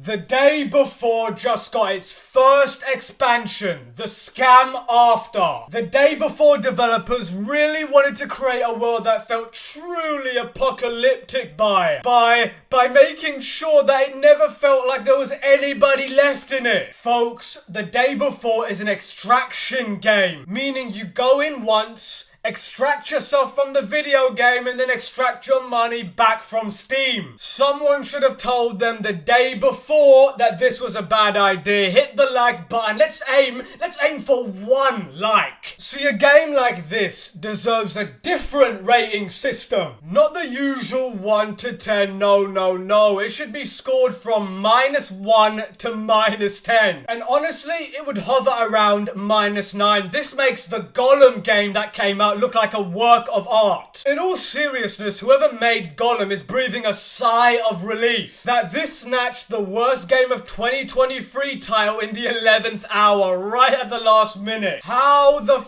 The day before just got its first expansion, the Scam After. The day before, developers really wanted to create a world that felt truly apocalyptic by making sure that it never felt like there was anybody left in it. Folks, the day before is an extraction game, meaning you go in once, extract yourself from the video game, and then extract your money back from Steam. Someone should have told them the day before that this was a bad idea. Hit the like button. Let's aim for 1 like. See, a game like this deserves a different rating system. Not the usual 1 to 10. No. It should be scored from -1 to -10. And honestly, it would hover around -9. This makes the Gollum game that came out look like a work of art. In all seriousness, whoever made Gollum is breathing a sigh of relief that this snatched the worst game of 2023 title in the 11th hour, right at the last minute. How the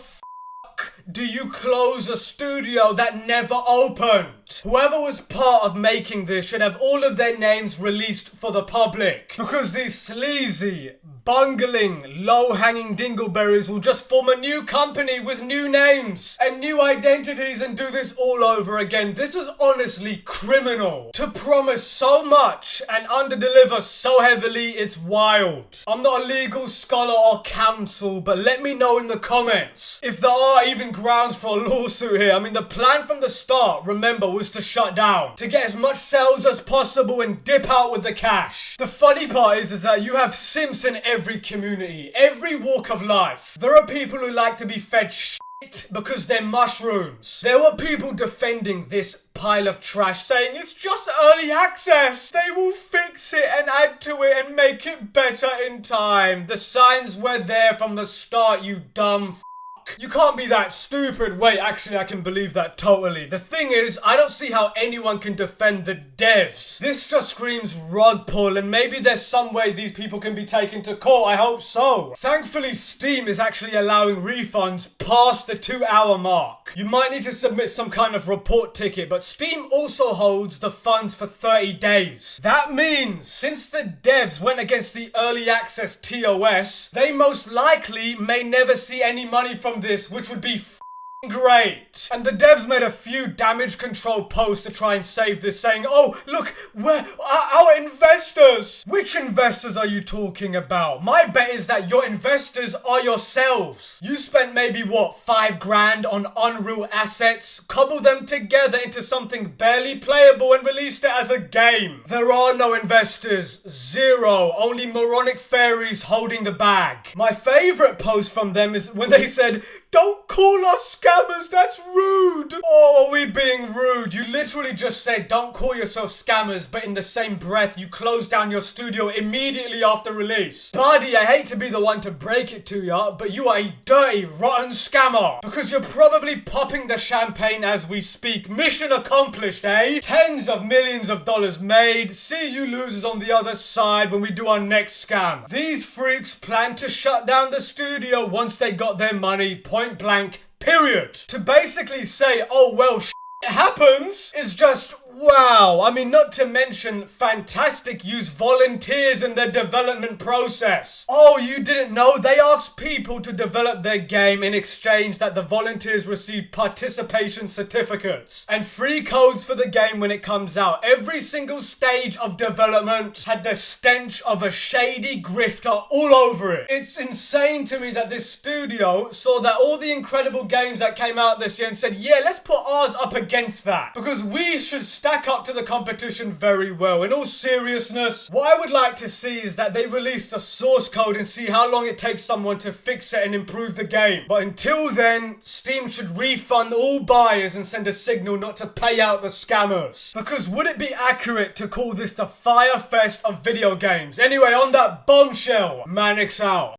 do you close a studio that never opened? Whoever was part of making this should have all of their names released for the public, because these sleazy, bungling, low-hanging dingleberries will just form a new company with new names and new identities and do this all over again. This is honestly criminal. To promise so much and underdeliver so heavily, it's wild. I'm not a legal scholar or counsel, but let me know in the comments if there are even grounds for a lawsuit here. I mean, the plan from the start, remember, was to shut down, to get as much sales as possible and dip out with the cash. The funny part is that you have simps in every community, every walk of life. There are people who like to be fed shit because they're mushrooms. There were people defending this pile of trash, saying it's just early access, they will fix it and add to it and make it better in time. The signs were there from the start, you dumb you can't be that stupid. Wait, actually, I can believe that totally. The thing is, I don't see how anyone can defend the devs. This just screams rug pull, and maybe there's some way these people can be taken to court. I hope so. Thankfully, Steam is actually allowing refunds past the 2-hour mark. You might need to submit some kind of report ticket, but Steam also holds the funds for 30 days. That means, since the devs went against the early access TOS, they most likely may never see any money from this, which would be great. And the devs made a few damage control posts to try and save this, saying, oh, look, where our investors. Which investors are you talking about? My bet is that your investors are yourselves. You spent maybe, what, 5 grand on Unreal assets, cobbled them together into something barely playable and released it as a game. There are no investors. Zero. Only moronic fairies holding the bag. My favorite post from them is when they said, don't call us scammers, that's rude. Oh, are we being rude? You literally just said don't call yourself scammers, but in the same breath you closed down your studio immediately after release. Buddy, I hate to be the one to break it to ya, but you are a dirty, rotten scammer. Because you're probably popping the champagne as we speak. Mission accomplished, eh? Tens of millions of dollars made. See you losers on the other side when we do our next scam. These freaks plan to shut down the studio once they got their money, point blank, period. To basically say, oh well, it happens, is just wow. I mean, not to mention fantastic use volunteers in the development process. Oh, you didn't know? They asked people to develop their game in exchange that the volunteers received participation certificates and free codes for the game when it comes out. Every single stage of development had the stench of a shady grifter all over it. It's insane to me that this studio saw that all the incredible games that came out this year and said, yeah, let's put ours up against that, because we should stack up to the competition very well. In all seriousness, what I would like to see is that they release the source code and see how long it takes someone to fix it and improve the game. But until then, Steam should refund all buyers and send a signal not to pay out the scammers. Because would it be accurate to call this the Fire Fest of video games? Anyway, on that bombshell, Manix out.